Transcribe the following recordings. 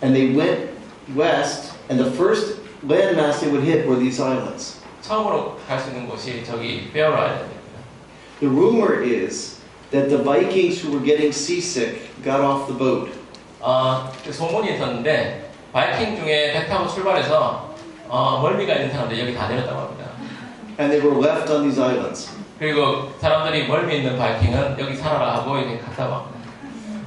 and they went west, and the first landmass they would hit were these islands. 처음으로 갈 수 있는 곳이 저기 페어 아일랜드입니다. The rumor is that the Vikings who were getting seasick got off the boat. 그 소문이 있었는데 바이킹 중에 배 타고 출발해서 멀미가 있는 사람들이 여기 다 내렸다고 합니다. And they were left on these islands. 그리고 사람들이 멀미 있는 바이킹은 여기 살아라 하고 이렇게 갔다 와.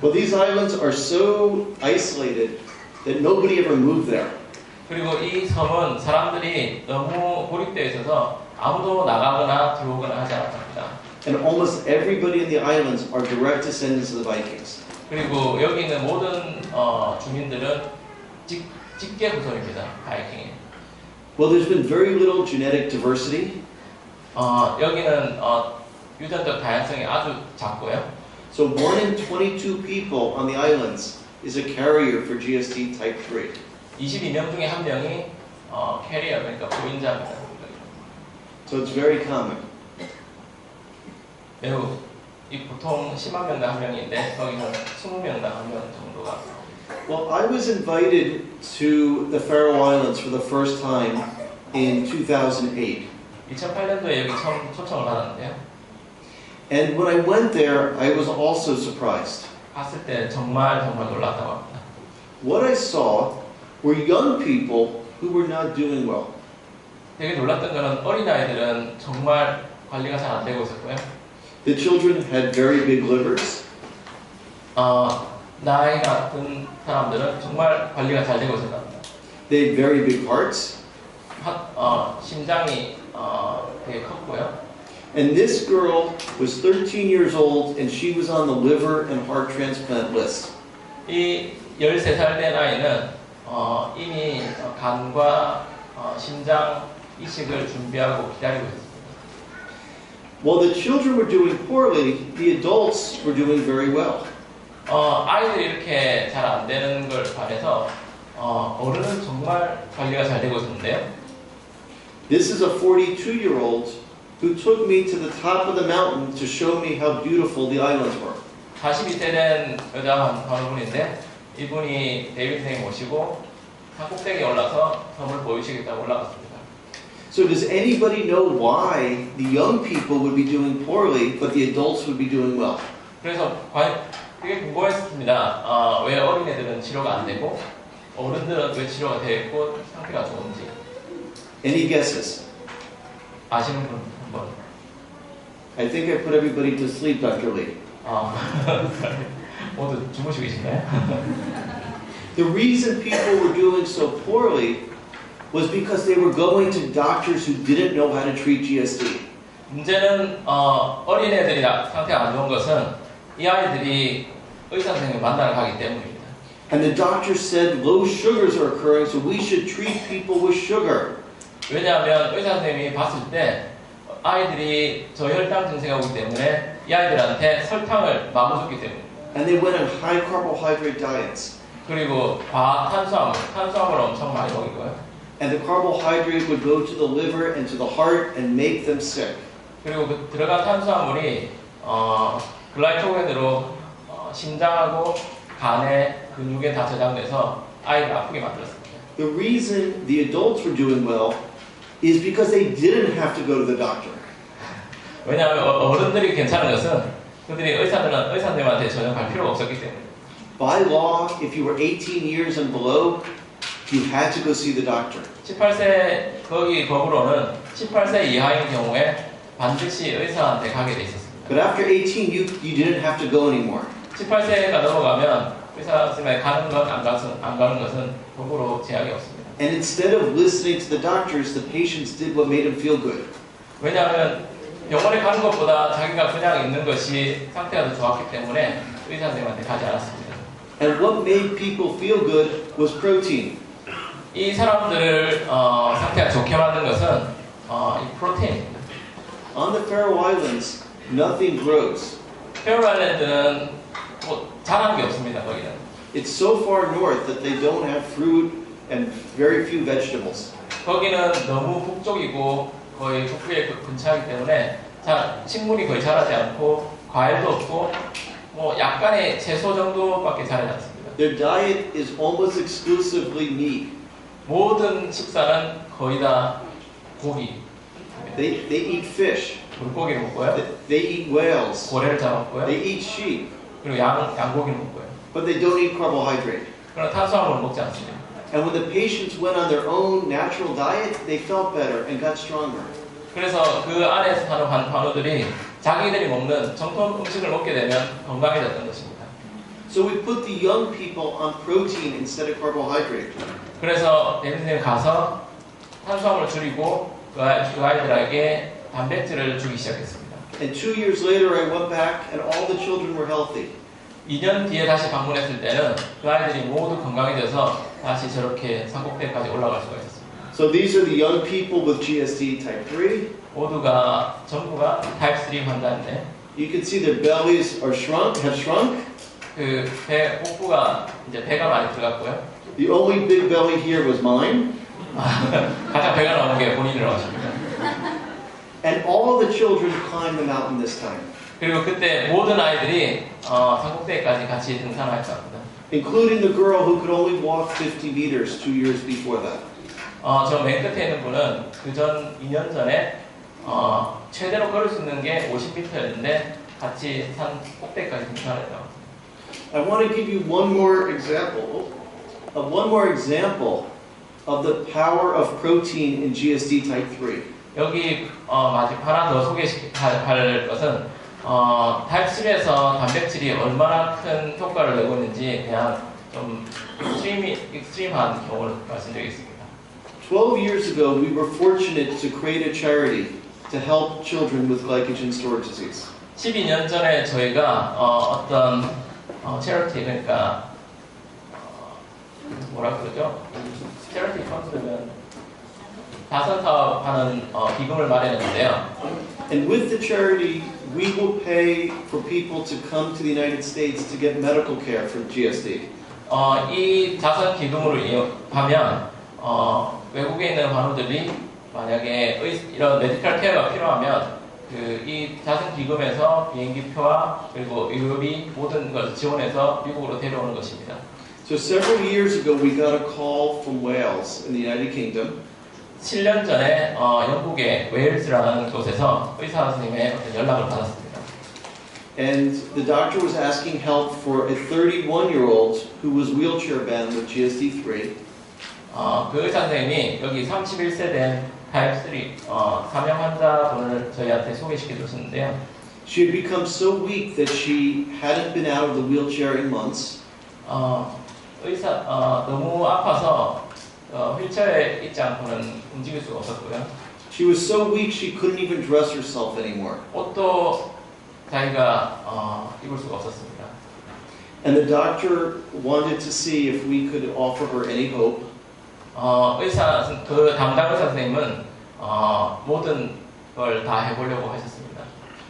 Well, these islands are so isolated that nobody ever moved there. 그리고 이 섬은 사람들이 너무 고립되어 있어서 아무도 나가거나 들어오거나 하지 않았답니다. And almost everybody in the islands are direct descendants of the Vikings. 그리고 여기 있는 모든 주민들은 직계 후손입니다. 바이킹이. Well, there's been very little genetic diversity. 여기는 유전적 다양성이 아주 작고요. So 1 in 22 people on the islands is a carrier for GSD type 3. 22명 중에 한 명이 캐리어, 그러니까 보인자입니다. So it's very common. 매우 보통 10만 명당 한 명인데 거기는 20명당 한 명 정도가. Well, I was invited to the Faroe Islands for the first time in 2008. 2008년도에 여기 처음 초청을 받았는데요. And when I went there, I was also surprised. 갔을 때 정말 놀랐다고 합니다. What I saw were young people who were not doing well. 되게 놀랐던 거는 어린아이들은 정말 관리가 잘 안 되고 있었고요. The children had very big livers. 나이 같은 사람들은 정말 관리가 잘 되고 있었답니다. They had very big hearts. 심장이 되게 컸고요. And this girl was 13 years old and she was on the liver and heart transplant list. 이 13살 된 아이는 이미 간과 심장 이식을 준비하고 기다리고 있습니다. While the children were doing poorly, the adults were doing very well. 아이들이 이렇게 잘 안 되는 걸 반해서 어른은 정말 관리가 잘 되고 있었는데요. This is a 42-year-old who took me to the top of the mountain to show me how beautiful the islands were. 42세 된 여자 한 분인데 이분이 데이비드 선생님 모시고 산 꼭대기에 올라서 섬을 보여주시겠다고 올라갔습니다. So does anybody know why the young people would be doing poorly, but the adults would be doing well? 그래서 되게 궁금했습니다. 왜 어린애들은 치료가 안 되고 어른들은 왜 치료가 되어 있고 상태가 좋은지. Any guesses? 아시는 분 한번. I think I put everybody to sleep, Dr. Lee. 모두 주무시고 계신가요? The reason people were doing so poorly was because they were going to doctors who didn't know how to treat GSD. 문제는 어린애들이 상태가 안 좋은 것은 이 아이들이 의사 선생님을 만나러 가기 때문입니다. And the doctor said low sugars are occurring, so we should treat people with sugar. 왜냐하면 의사 선생님이 봤을 때 아이들이 저혈당 증세가 오기 때문에 이 아이들한테 설탕을 마구 줬기 때문입니다. And they went on high carbohydrate diets. 그리고 탄수화물 엄청 많이 먹이고요. And the carbohydrate would go to the liver and to the heart and make them sick. 그리고 그 들어간 탄수화물이 글라이코겐으로 심장하고 간에 근육에 다 저장돼서 아이를 아프게 만들었습니다. The reason the adults were doing well is because they didn't have to go to the doctor. 왜냐하면 어른들이 괜찮은 것은 그들이 의사님한테 전혀 갈 필요가 없었기 때문에. By law, if you were 18 years and below, you had to go see the doctor. 18세 거기 법으로는 18세 이하인 경우에 반드시 의사한테 가게 돼 있었습니다. But after 18, you didn't have to go anymore. 18세가 넘어가면 의사 선생님에 가는 것 안 가는 것은 법으로 제약이 없습니다. And instead of listening to the doctors, the patients did what made them feel good. 왜냐하면 병원에 가는 것보다 자기가 그냥 있는 것이 상태가 더 좋았기 때문에 의사 선생님한테 가지 않았습니다. And what made people feel good was protein. 이 사람들을 상태가 좋게 만든 것은 이 프로테인입니다. On the Faroe Islands, nothing grows. 페어 아일랜드는 자란 게 없습니다. 거기는. It's so far north that they don't have fruit and very few vegetables. 거기는 너무 북쪽이고 거의 북부에 근처이기 때문에 식물이 거의 자라지 않고 과일도 없고 뭐 약간의 채소 정도밖에 자라지 않습니다. Their diet is almost exclusively meat. 모든 식사는 거의 다 고기. They eat fish. 물고기를 먹고요. They eat whales. 고래를 잡았고요. They eat sheep. 그리고 양고기를 먹고요. But they don't eat carbohydrate. 그러나 탄수화물을 먹지 않습니다. And when the patients went on their own natural diet, they felt better and got stronger. 그래서 그 안에서 사는 환우들이 자기들이 먹는 정통 음식을 먹게 되면 건강해졌던 것입니다. So we put the young people on protein instead of carbohydrate. 그래서 데이비드 선생님이 가서 탄수화물을 줄이고 그 아이들에게 단백질을 주기 시작했습니다. And 2 years later, I went back, and all the children were healthy. 2년 뒤에 다시 방문했을 때는 그 아이들이 모두 건강해져서 다시 저렇게 산꼭대기까지 올라갈 수가 있었습니다. So these are the young people with GSD type 3. 모두가 전부가 타입 3 환자인데 You can see their bellies are have shrunk. 그 배 복부가 이제 배가 많이 들어갔고요. The only big belly here was mine. 가장 배가 나오는 게 본인이라고 하십니다. And all the children climbed the mountain this time, 그리고 그때 모든 아이들이 산꼭대기까지 같이 등산하였다 합니다. including the girl who could only walk 50 meters 2 years before that. 저 맨 끝에 있는 분은 그전 2년 전에 최대로 걸을 수 있는 게 50m였는데 같이 산 꼭대기까지 등산했다고 합니다. I want to give you one more example of the power of protein in GSD type 3. 여기 마지막 하나 더 소개할 것은 타입 3에서 단백질이 얼마나 큰 효과를 내고 있는지 그냥 좀 익스트림한 경우를 말씀드리겠습니다. 12 years ago, we were fortunate to create a charity to help children with glycogen storage disease. 12년 전에 저희가 어떤 체리티 그러니까 뭐라 그러죠? 체리티 펀드면 다선 사업하는 기금을 마련했는데요. And with the charity, we will pay for people to come to the United States to get medical care for GSD. 이 자선 기금으로 이용하면 외국에 있는 환우들이 만약에 이런 메디컬 케어가 필요하면 이 자선 기금에서 비행기표와 그리고 의료비 모든 것을 지원해서 미국으로 데려오는 것입니다. So several years ago, we got a call from Wales in the United Kingdom. 7년 전에 영국의 웨일즈라는 곳에서 의사 선생님의 어떤 연락을 받았습니다. And the doctor was asking help for a 31-year-old who was wheelchair bound with GSD3. 그 의사 선생님이 여기 31세 된 타입 3 사명 환자분을 저희한테 소개시켜 줬었는데요. She had become so weak that she hadn't been out of the wheelchair in months. 너무 아파서 휠체어에 있지 않고는 움직일 수가 없었고요. She was so weak she couldn't even dress herself anymore. 옷도 자기가 입을 수가 없었습니다. And the doctor wanted to see if we could offer her any hope. 그 담당 의사 선생님은 모든 걸 다 해보려고 하셨습니다.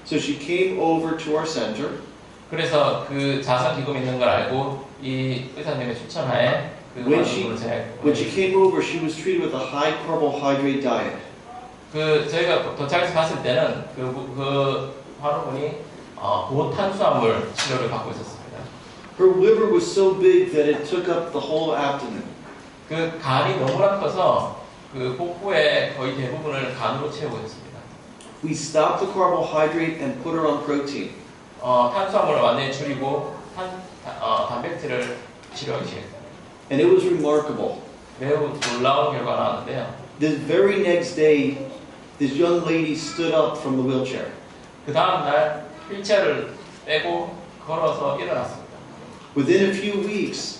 So she came over to our center. 그래서 그 자선 기금 있는 걸 알고 이 의사 선생님의 추천하에 When she came over, she was treated with a high carbohydrate diet. 저희가 도착해서 봤을 때는 그 환우분이 고탄수화물 치료를 받고 있었습니다. Her liver was so big that it took up the whole abdomen. 그 간이 너무나 커서 그 복부의 거의 대부분을 간으로 채우고 있었습니다. We stopped the carbohydrate and put her on protein. 탄수화물을 완전히 줄이고 단백질을 치료하기 시작했습니다. And it was remarkable. 매우 놀라운 결과가 나왔는데요. The very next day, this young lady stood up from the wheelchair. 그 다음 날 휠체어를 빼고 걸어서 일어났습니다. Within a few weeks,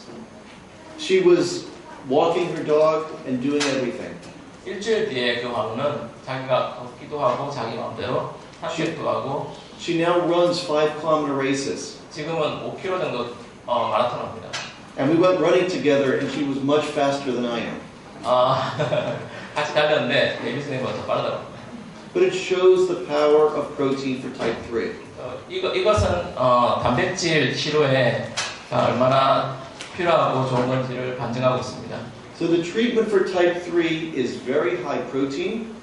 she was walking her dog and doing everything. 일주일 뒤에 그 환우는 자기가 걷기도 하고 자기 마음대로 산책도 하고 She now runs 5-kilometer races. 지금은 5km 정도 마라톤 합니다. And we went running together and she was much faster than I am. 같이 달렸는데 데이비드 선생님보다 더 빠르더라고요. But it shows the power of protein for type 3. 이것은 단백질 치료에 얼마나 필요하고 좋은 건지를 반증하고 있습니다. So the treatment for type 3 is very high protein.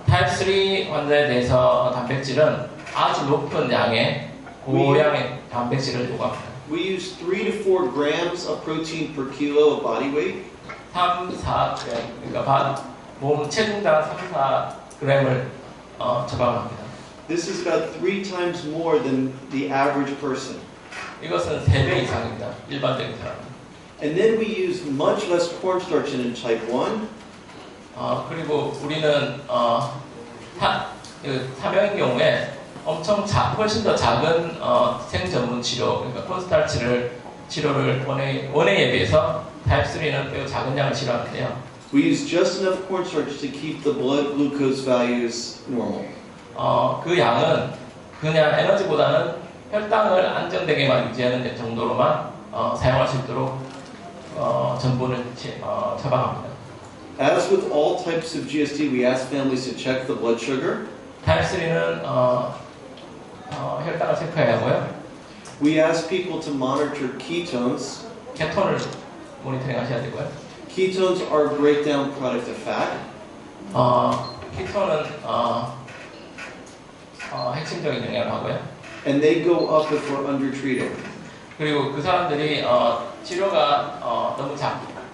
타입 3 환자에 대해서 단백질은 아주 높은 양의 고량의 단백질을 요구합니다. We use 3 to 4 grams of protein per kilo of body weight. 3, 4g, 그러니까 몸 체중당 3, 4g을 처방합니다. This is about 3 times more than the average person. 이것은 3배 이상입니다. 일반적인 사람. And then we use much less cornstarch than in type 1. 그리고 우리는 사명인 경우에 훨씬 더 작은 생전문 치료, 그러니까 콘스타치를 치료를 원액에 비해서 타입 3는 매우 작은 양을 치료하는데요. We use just enough cornstarch to keep the blood glucose values normal. 그 양은 그냥 에너지보다는 혈당을 안정되게만 유지하는 정도로만 사용할 수 있도록 전분을 처방합니다. As with all types of GSD, we ask families to check the blood sugar. 타입 3는 혈당을 체크해야 하고요. We ask people to monitor ketones. 케톤을 모니터링 하셔야 되고요. Ketones are a breakdown product of fat. 케톤은 핵심적인 영향을 하고요. And they go up if we're undertreated. 그리고 그 사람들이 치료가 너무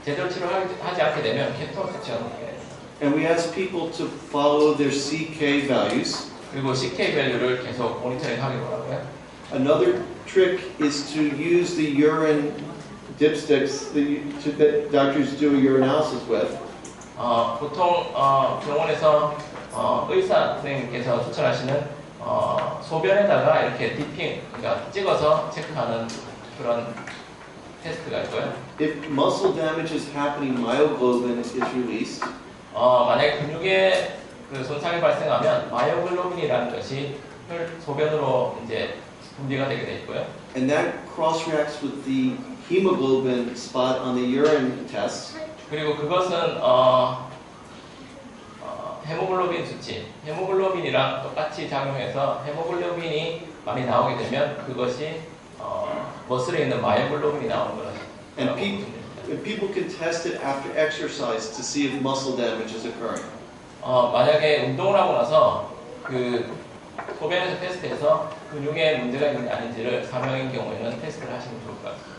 제대로 치료하지 않게 되면 케톤 수치가 높게 됩니다. And we ask people to follow their CK values. 그리고 CK 밸류를 계속 모니터링 하기로 하고요. Another trick is to use the urine dipsticks that doctors do a urinalysis with. 보통 병원에서 의사 선생님께서 추천하시는 소변에다가 이렇게 디핑, 그러니까 찍어서 체크하는 그런 테스트가 있고요. If muscle damage is happening, myoglobin is released. 만약에 근육에 그 손상이 발생하면 마이오글로빈이라는 것이 소변으로 이제 분비가 되게 돼 있고요. And that cross-reacts with the hemoglobin spot on the urine test. 그리고 그것은 헤모글로빈 수치, 헤모글로빈이랑 똑같이 작용해서 헤모글로빈이 많이 나오게 되면 그것이 머슬에 있는 마이오글로빈이 나오는 거라서. And people can test it after exercise to see if muscle damage is occurring. 만약에 운동을 하고 나서 그 소변에서 테스트해서 근육에 문제가 있는지 아닌지를 사명인 경우에는 테스트를 하시면 좋을 것 같습니다.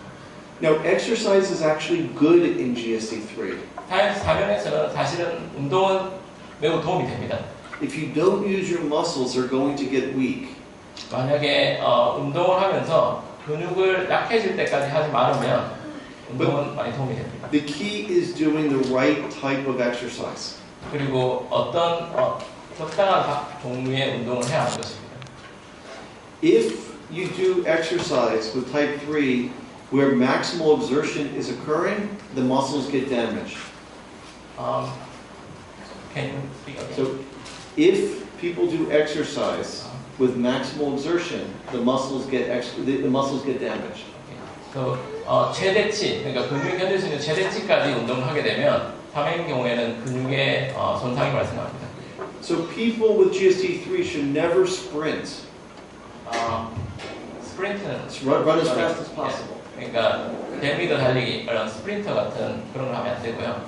Now, exercise is actually good in GSD3. 타입 4면에서는 사실은 운동은 매우 도움이 됩니다. If you don't use your muscles, they're going to get weak. 만약에 운동을 하면서 근육을 약해질 때까지 하지 말으면 운동은 많이 도움이 됩니다. The key is doing the right type of exercise. 그리고 어떤 적당한 종류의 운동을 해야 하는 것입니다. If you do exercise with type 3 where maximal exertion is occurring, the muscles get damaged. Can you speak again? So if people do exercise with maximal exertion, the muscles get damaged. 최대치, 그러니까 근육이 견딜 수 있는 최대치까지 운동을 하게 되면 사명인 경우에는 근육에 손상이 발생합니다. So people with GSD3 should never sprint. 스프린트는 Run as fast as possible. 그러니까 100m 달리기 이런 스프린터 같은 그런 걸 하면 안 되고요.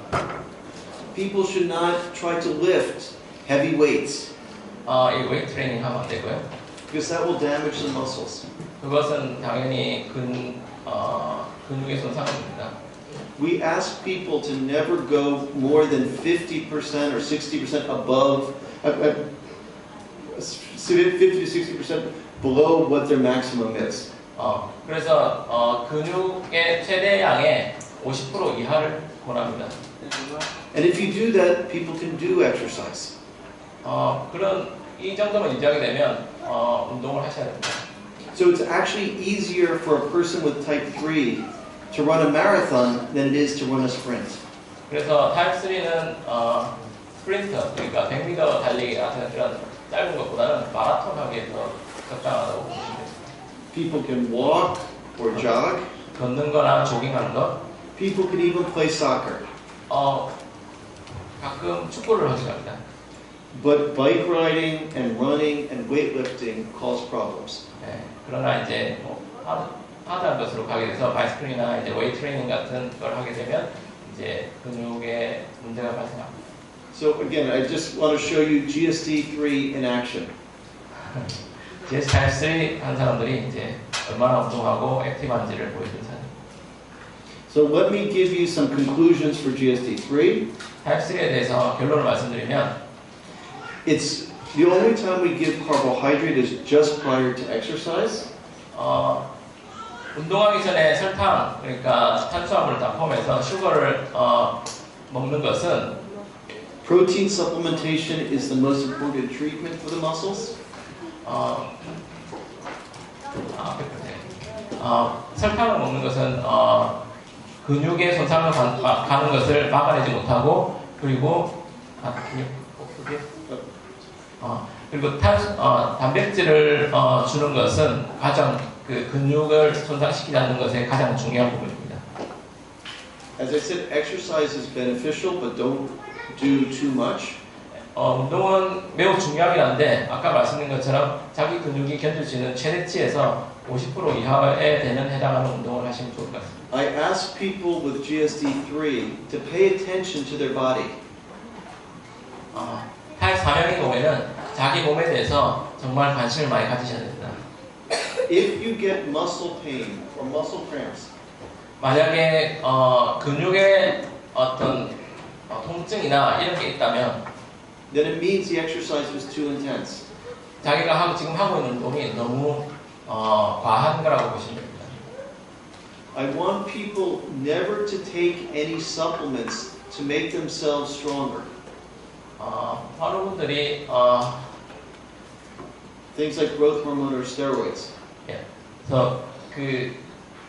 People should not try to lift heavy weights 이 웨이트 트레이닝 하면 안 되고요. because that will damage the muscles. 그것은 당연히 근육에 손상을 줍니다. We ask people to never go more than 50% or 60% above, 50 to 60% below what their maximum is. 그래서 근육의 최대량의 50% 이하를 권합니다. And if you do that, people can do exercise. 그런 이 정도만 유지하게 되면 운동을 하셔야 됩니다. So it's actually easier for a person with type 3 to run a marathon than it is to run a sprint. 그래서 타입 3는 스프린터, 그러니까 100m 달리기 같은 그런 짧은 것보다는 마라톤 하기에 더 적당하다고 보시면 됩니다. People can walk or jog. 걷는 거나 조깅하는 거. People can even play soccer. 가끔 축구를 하기도 합니다. But bike riding and running and weightlifting cause problems. 네, 그러나 이제 하드한 것으로 가게 돼서 바이스클이나 이제 웨이트 트레이닝 같은 걸 하게 되면 이제 근육에 문제가 발생합니다. So again, I just want to show you GSD3 in action. GSD 타입 3 한 사람들이 이제 얼마나 운동하고 액티브한지를 보여준 사진. So let me give you some conclusions for GSD3. 타입 3에 대해서 결론을 말씀드리면, It's the only time we give carbohydrate is just prior to exercise. 운동하기 전에 설탕, 그러니까 탄수화물을 다 포함해서 슈거를 먹는 것은 Protein supplementation is the most important treatment for the muscles. 설탕을 먹는 것은 근육의 손상을 가는 것을 막아내지 못하고, 그리고 그리고 단백질을 주는 것은 가장 그 근육을 손상시키지 않는 것에 가장 중요한 부분입니다. As I said, exercise is beneficial, but don't do too much. 운동은 매우 중요하긴 한데 아까 말씀드린 것처럼 자기 근육이 견딜 수 있는 최대치에서 50% 이하에 되는 해당하는 운동을 하시면 좋을 것 같습니다. I ask people with GSD3 to pay attention to their body. 타입 4명의 경우에는 자기 몸에 대해서 정말 관심을 많이 가지셔야 됩니다. If you get muscle pain or muscle cramps, 만약에 근육에 어떤 통증이나 이런 게 있다면 then it means the exercise was too intense. 자기가 지금 하고 있는 운동이 너무 과한 거라고 보시면 됩니다. I want people never to take any supplements to make themselves stronger. 환우분들이 Things like growth hormone or steroids. 그래서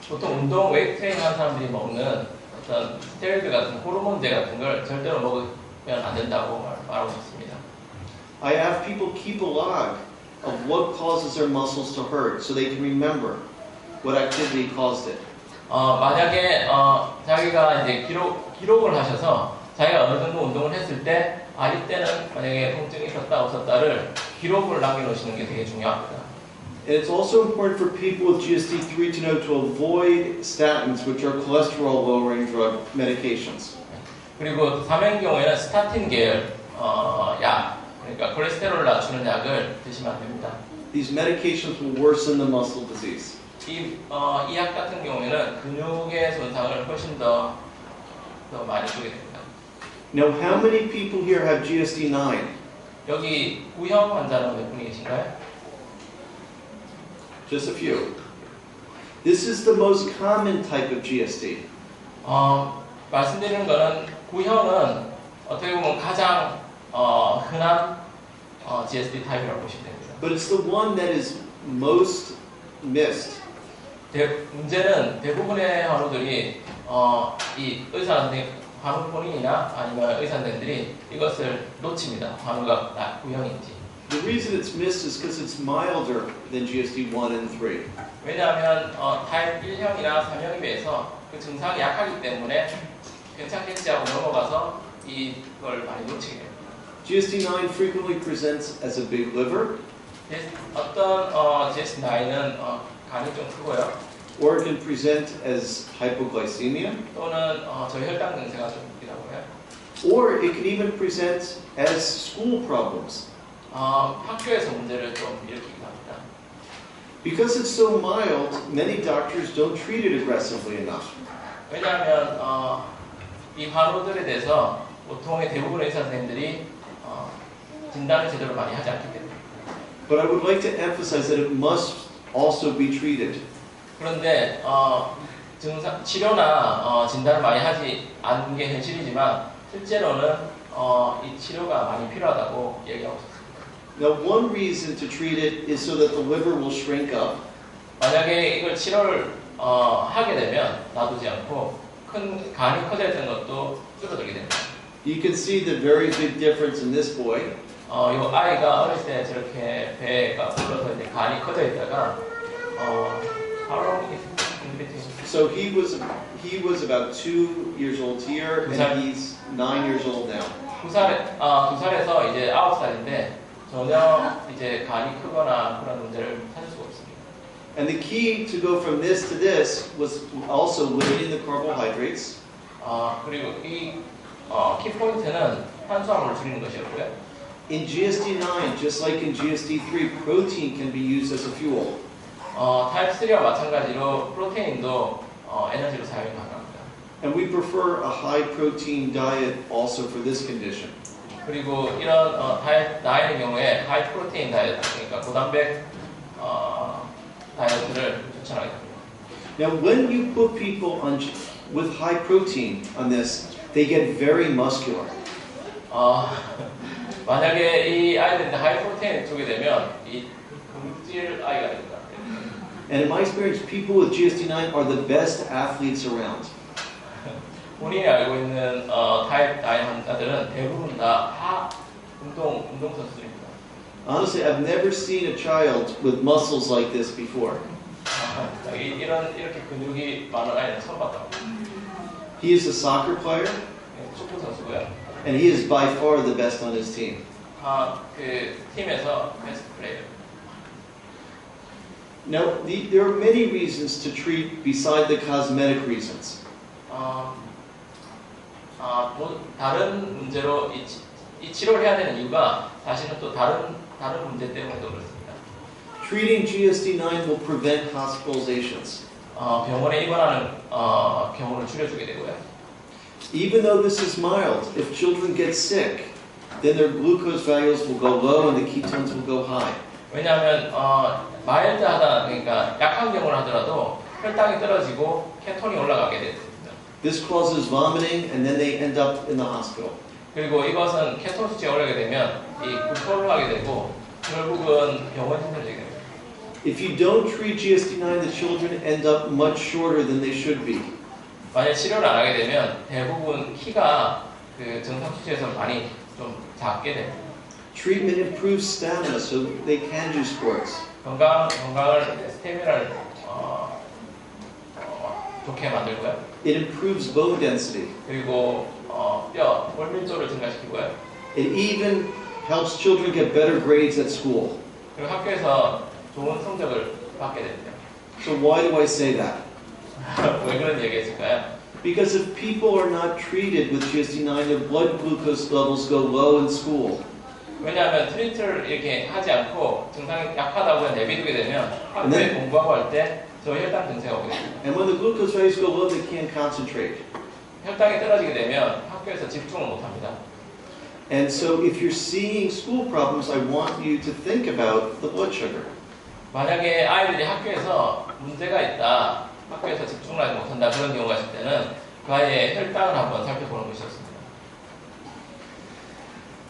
보통 운동 웨이트 트레이닝 하는 사람들이 먹는 어떤 스테로이드 같은 호르몬제 같은 걸 절대로 먹으면 안 된다고 말하고 싶습니다. I have people keep a log of what causes their muscles to hurt so they can remember what activity caused it. 만약에 자기가 이제 기록을 하셔서 자기가 어느 정도 운동을 했을 때 이때는 만약에 통증이 있었다 없었다를 기록을 남겨놓으시는 게 되게 중요합니다. And it's also important for people with GSD3 to know to avoid statins, which are cholesterol-lowering drug medications. 그리고 3명의 경우에는 스타틴 계열 약, 그러니까 콜레스테롤을 낮추는 약을 드시면 안 됩니다. These medications will worsen the muscle disease. 이 약 같은 경우에는 근육의 손상을 훨씬 더 많이 주게 됩니다. Now, how many people here have GSD9? 여기 구형 환자는 몇 분이 계신가요? Just a few. This is the most common type of GSD. 말씀드리는 거는 구형은 어떻게 보면 가장 흔한 GSD 타입이라고 보시면 됩니다. But it's the one that is most missed. 문제는 대부분의 환우들이 이 의사 선생님, 환우 본인이나 아니면 의사 선생님들이 이것을 놓칩니다. 환우가 구형인지. The reason it's missed is because it's milder than GSD1 and 3. 왜냐하면 타입 1형이나 3형에 비해서 그 증상이 약하기 때문에 괜찮겠지 하고 넘어가서 이걸 많이 놓치게 됩니다. GSD9 frequently presents as a big liver, 어떤 GSD9은 간이 좀 크고요. or it can present as hypoglycemia, 또는 저혈당 증세가 좀 있기도 하고요. or it can even present as school problems. 학교에서 문제를 좀 일으키기도 합니다. Because it's so mild, many doctors don't treat it aggressively enough. 왜냐하면 이 환우들에 대해서 보통의 대부분의 의사 선생님들이 진단을 제대로 많이 하지 않기 때문입니다. But I would like to emphasize that it must also be treated. 그런데 치료나 진단을 많이 하지 않는 게 현실이지만 실제로는 이 치료가 많이 필요하다고 얘기하고 있습니다. Now, one reason to treat it is so that the liver will shrink up. 만약에 이걸 치료를 하게 되면 놔두지 않고 큰 간이 커져 있던 것도 줄어들게 됩니다. You can see the very big difference in this boy. 이 아이가 어릴 때 저렇게 배가 불러서 이제 간이 커져 있다가 how long is in between? So he was about 2 years old here, and he's 9 years old now. 2살에서 이제 9살인데 전혀 이제 간이 크거나 그런 문제를 찾을 수가 없습니다. And the key to go from this to this was also limiting the carbohydrates. 그리고 이 키 포인트는 탄수화물을 줄이는 것이었고요. In GSD9, just like in GSD3, protein can be used as a fuel. 타입 3와 마찬가지로 프로테인도 에너지로 사용이 가능합니다. And we prefer a high protein diet also for this condition. 그리고 이런 타입 9의 경우에 하이 프로테인 다이어트, 그러니까 고단백 다이어트를 추천하게 됩니다. Now, when you put people on with high protein on this, they get very muscular. 만약에 이 아이들이 하이 프로테인을 주게 되면 이 근질 아이가 됩니다. And in my experience, people with GSD9 are the best athletes around. 본인이 알고 있는 타입 9 환자들은 대부분 다 운동 선수들입니다. Honestly, I've never seen a child with muscles like this before. 이렇게 근육이 많은 아이는 처음 봤다고. He is a soccer player, 축구 선수고요. and he is by far the best on his team. 그 팀에서 베스트 플레이어. Now, there are many reasons to treat beside the cosmetic reasons. 다른 문제로 이 치료를 해야 되는 이유가 사실은 또 다른 문제 때문에도 그렇습니다. Treating GSD9 will prevent hospitalizations. 병원에 입원하는 경우를 줄여주게 되고요. Even though this is mild, if children get sick, then their glucose values will go low and the ketones will go high. 왜냐하면 마일드하다, 그러니까 약한 경우를 하더라도 혈당이 떨어지고 케톤이 올라가게 됩니다. This causes vomiting and then they end up in the hospital. 그리고 이것은 케톤 수치가 올라가게 되면 이 구토를 하게 되고 결국은 병원 힘들게 됩니다. If you don't treat GSD9, the children end up much shorter than they should be. 만약 치료를 안 하게 되면 대부분 키가 그 정상 수치에서 많이 좀 작게 됩니다. Treatment improves stamina so they can do sports. 건강을 스태미나를 좋게 만들고요. It improves bone density. 그리고 뼈 골밀도를 증가시키고요. It even helps children get better grades at school. 그리고 학교에서 좋은 성적을 받게 됩니다. So why do I say that? 왜 그런 얘기했을까요? Because if people are not treated with GSD9, their blood glucose levels go low in school. 왜냐하면 트리트를 이렇게 하지 않고 증상이 약하다고 내비두게 되면 학교에 공부하고 할 때 저혈당 증세가 오게 됩니다. And when the glucose values go low, they can't concentrate. 혈당이 떨어지게 되면 학교에서 집중을 못합니다. And so if you're seeing school problems, I want you to think about the blood sugar. 만약에 아이들이 학교에서 문제가 있다, 학교에서 집중을 하지 못한다 그런 경우가 있을 때는 그 아이의 혈당을 한번 살펴보는 것이 좋습니다.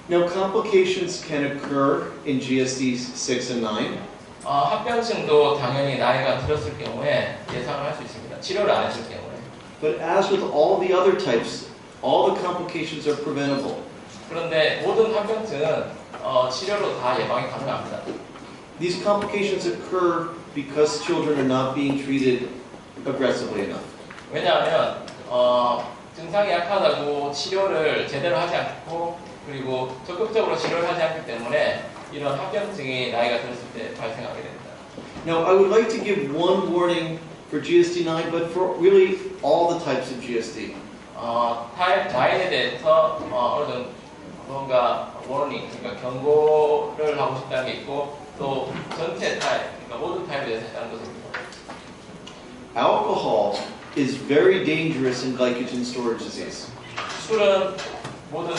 Now, complications can occur in GSD 6 and 9. 합병증도 당연히 나이가 들었을 경우에 예상을 할 수 있습니다. 치료를 안 했을 경우에. But as with all the other types, all the complications are preventable. 그런데 모든 합병증은 치료로 다 예방이 가능합니다. These complications occur because children are not being treated aggressively enough. 왜냐하면 증상이 약하다고 치료를 제대로 하지 않고 그리고 적극적으로 치료를 하지 않기 때문에 이런 합병증이 나이가 들었을 때 발생하게 됩니다. Now, I would like to give one warning for GSD9, but for really all the types of GSD. 타입 9에 대해서 어느 정도 뭔가 워닝, 그러니까 경고를 하고 싶다는 게 있고 또 전체 타입, 그러니까 모든 타입에 대해서 했다는 것입니다. Alcohol is very dangerous in glycogen storage disease. 술은 모두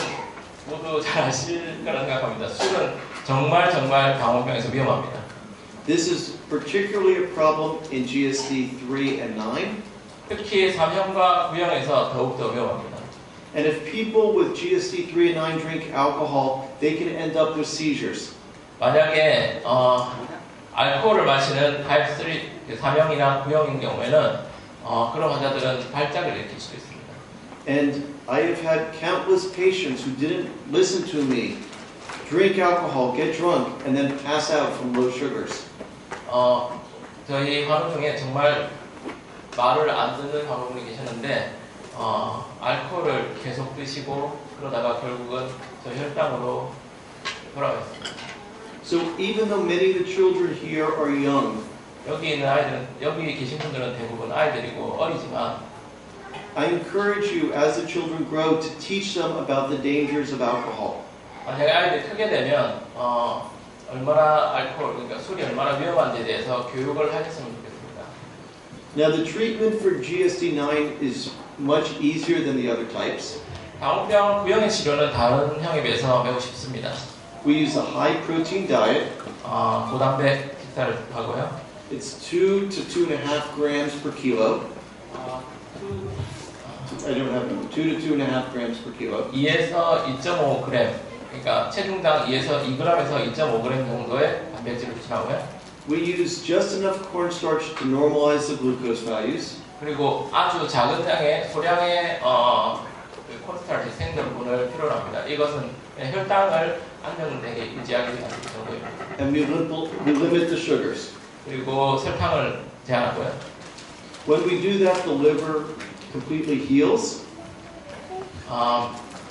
잘 아실 거라 생각합니다. 술은 정말 당원병에서 위험합니다. This is particularly a problem in GSD 3 and 9. 특히 3형과 9형에서 더욱더 위험합니다. And if people with GSD 3 and 9 drink alcohol, they can end up with seizures. 만약에 알코올을 마시는 타입 3, 3형이나 9형인 경우에는 그런 환자들은 발작을 일으킬 수도 있습니다. And I have had countless patients who didn't listen to me, drink alcohol, get drunk, and then pass out from low sugars. 저희 환우 중에 정말 말을 안 듣는 환우분이 계셨는데 알코올을 계속 드시고 그러다가 결국은 저혈당으로 돌아갔습니다. So even though many of the children here are young, 여기 계신 분들은 대부분 아이들이고 어리지만 I encourage you as the children grow to teach them about the dangers of alcohol. 만약에 아이들이 크게 되면 얼마나 알코올, 그러니까 술이 얼마나 위험한지에 대해서 교육을 하셨으면 좋겠습니다. Now the treatment for GSD9 is much easier than the other types. 당원병 구형의 치료는 다른 형에 비해서 매우 쉽습니다. We use a high protein diet. 고단백 식사를 하고요. It's 2 to 2.5 grams per kilo. I don't have them. 2 to 2.5 grams per kilo. 2에서 2.5g, 그러니까 체중당 2에서 2g에서 2.5g 정도의 단백질을 섭취하고요. We use just enough cornstarch to normalize the glucose values. 그리고 아주 작은 양의 소량의 콘스타치 생성분을 필요로 합니다. 이것은 혈당을 안정되게 유지하기 위한 정도입니다. And we limit the sugars. 그리고 설탕을 제한하고요. When we do that, the liver completely heals.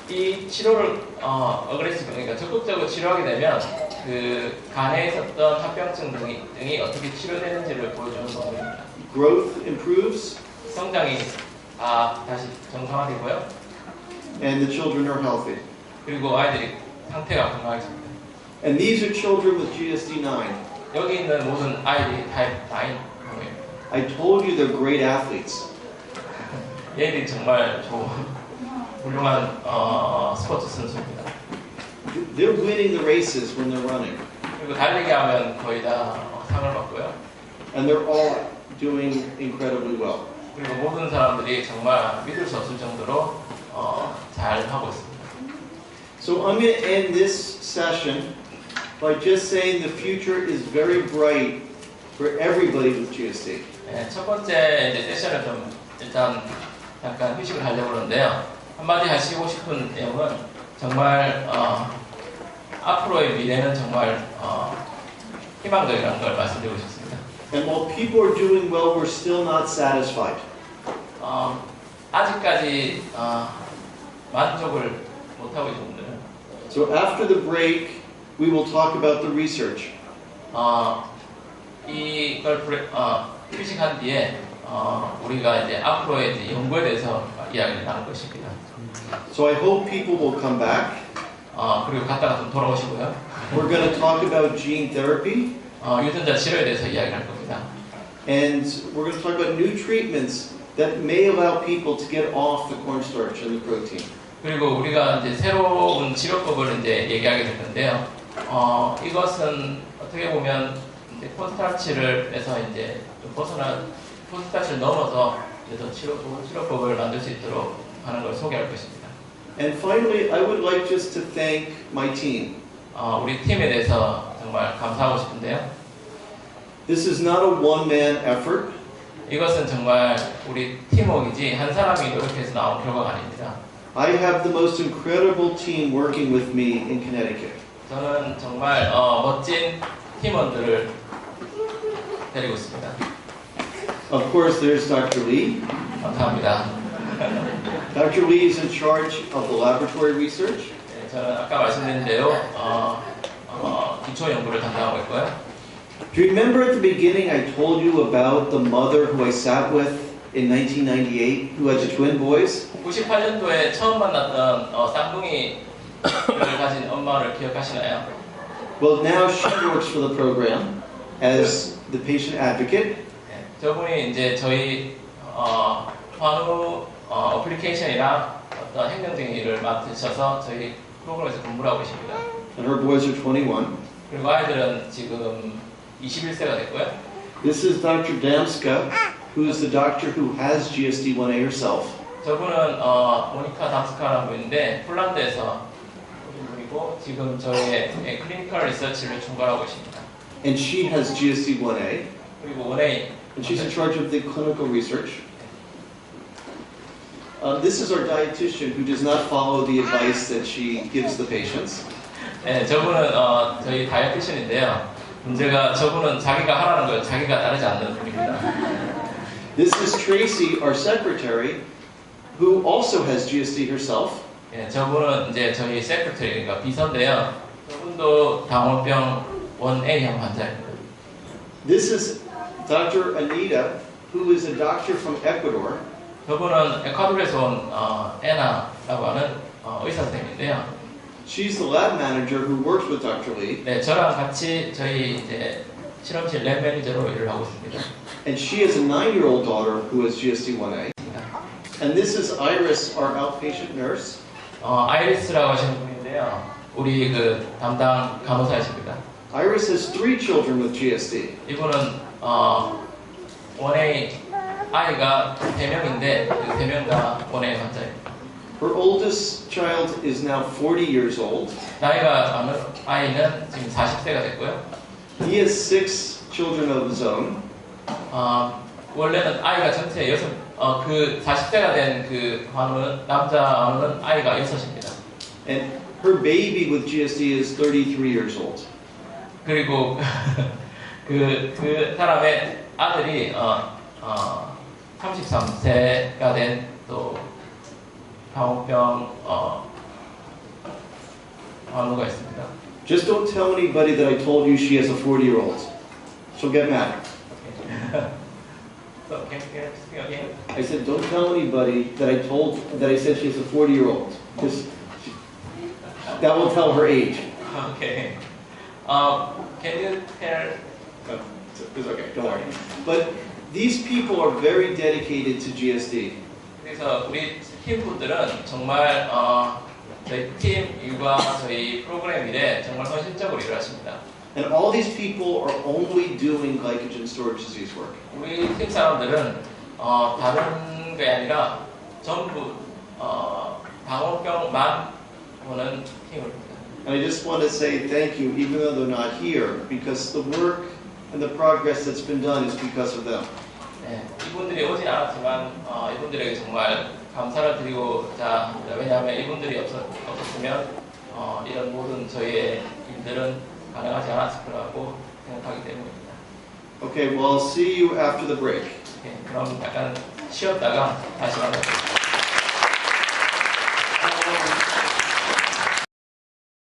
이 치료를 어그레시브, 그러니까 적극적으로 치료하게 되면 그 간에 있었던 합병증 등이 어떻게 치료되는지를 보여주는 부분입니다. Growth improves. 성장이 다시 정상화되고요. And the children are healthy. 그리고 아이들이 상태가 건강해집니다. And these are children with GSD9. 여기 있는 모든 아이들이 타입 9형입니다. I told you they're great athletes. 얘들이 정말 좋은 훌륭한 스포츠 선수입니다. They're winning the races when they're running. 그리고 달리기 하면 거의 다 상을 받고요. And they're all doing incredibly well. 그리고 모든 사람들이 정말 믿을 수 없을 정도로 잘 하고 있습니다. So I'm going to end this session by just saying the future is very bright for everybody with GSD. 네, 첫 번째 이제 세션을 좀 일단 잠깐 휴식을 하려고 그러는데요. 한마디 하시고 싶은 내용은 정말 앞으로의 미래는 정말 희망적이라는 걸 말씀드리고 싶습니다. And while people are doing well, we're still not satisfied. 아직까지 만족을 못하고 있는 분들은 So after the break, we will talk about the research. 이걸 휴식한 뒤에 우리가 이제 앞으로의 이제 연구에 대해서 이야기를 나눌 것입니다. So I hope people will come back. 그리고 갔다가 좀 돌아오시고요. We're going to talk about gene therapy. 유전자 치료에 대해서 이야기할 겁니다. And we're going to talk about new treatments that may allow people to get off the cornstarch and the protein. 그리고 우리가 이제 새로운 치료법을 이제 얘기하게 될 건데요. 이것은 어떻게 보면 이제 콘스타치를 해서 이제 좀 벗어난 콘스타치를 넘어서 이제 더 좋은 치료법을 만들 수 있도록 하는 걸 소개할 것입니다. And finally, I would like just to thank my team. 우리 팀에 대해서 정말 감사하고 싶은데요. This is not a one-man effort. 이것은 정말 우리 팀워크이지 한 사람이 노력해서 나온 결과가 아닙니다. I have the most incredible team working with me in Connecticut. 저는 정말 멋진 팀원들을 데리고 있습니다. Of course, there's Dr. Lee. 감사합니다. Dr. Lee is in charge of the laboratory research. 네, 저는 아까 말씀드린 대로 기초 연구를 담당하고 있고요. Do you remember at the beginning I told you about the mother who I sat with in 1998 who had the twin boys? 98년도에 처음 만났던 쌍둥이를 가진 엄마를 기억하시나요? Well, now she works for the program as the patient advocate. 네, 저분이 이제 저희 환우 어플리케이션이랑 어떤 행정적인 일을 맡으셔서 저희 프로그램에서 근무를 하고 계십니다. And her boys are 21. 그리고 아이들은 지금 21세가 됐고요. This is Dr. Damska, who is the doctor who has GSD1A herself. 저분은 모니카 담스카라는 분인데 폴란드에서 오신 분이고 지금 저희의 클리니컬 리서치를 총괄하고 있습니다. And she has GSD1A. 그리고 원에 And she's in charge of the clinical research. This is our dietitian who does not follow the advice that she gives the patients. 네, 저분은 저희 다이어티션인데요. 문제가 저분은 자기가 하라는 걸 자기가 따르지 않는 분입니다. This is Tracy, our secretary, who also has GSD herself. 네, 저분은 이제 저희 세크레터리, 그러니까 비서인데요. 저분도 당원병 1A형 환자입니다. This is Dr. Anita, who is a doctor from Ecuador. 저분은 에콰도르에서 온 에나라고 하는 의사 선생님인데요. She's the lab manager who works with Dr. Lee. 네, 저랑 같이 저희 이제 실험실 랩 매니저로 일을 하고 있습니다. And she has a 9-year-old daughter who has GSD 1A. And this is Iris, our outpatient nurse. 아이리스라고 하시는 분인데요. 우리 그 담당 간호사이십니다. Iris has 3 children with GSD. 이분은 원A 아이가 3명인데 그 3명 다 원A 환자입니다. Her oldest child is now 40 years old. 나이가 많은 아이는 지금 40세가 됐고요. He has 6 children of his own. 원래는 아이가 전체 그 40세가 된 그 환우는 남자 환우는 아이가 6입니다. And her baby with GSD is 33 years old. 그리고 그 사람의 아들이 33세가 된 또 당원병 환우가 있습니다. Just don't tell anybody that I told you she has a 40-year-old. She'll get mad. So can you speak again? I said, don't tell anybody that I said she has a 40-year-old, because that will tell her age. Okay. Can you tell? No, it's okay. Don't worry. But these people are very dedicated to GSD. 그래서 우리 팀분들은 정말 저희 팀 일과 저희 프로그램 일에 정말 헌신적으로 일하십니다. And all these people are only doing glycogen storage disease work. 우리 팀 사람들은 다른 게 아니라 전부 당원병만 보는 팀입니다. And I just want to say thank you, even though they're not here, because the work and the progress that's been done is because of them. 네, 이분들이 오진 않았지만 이분들에게 정말 감사를 드리고자 합니다. 왜냐하면 이분들이 없었으면 이런 모든 저희의 일들은 가능하지 않았을 거라고 생각하기 때문입니다. Okay, well, I'll see you after the break. 네, 그럼 약간 쉬었다가 다시 만나요.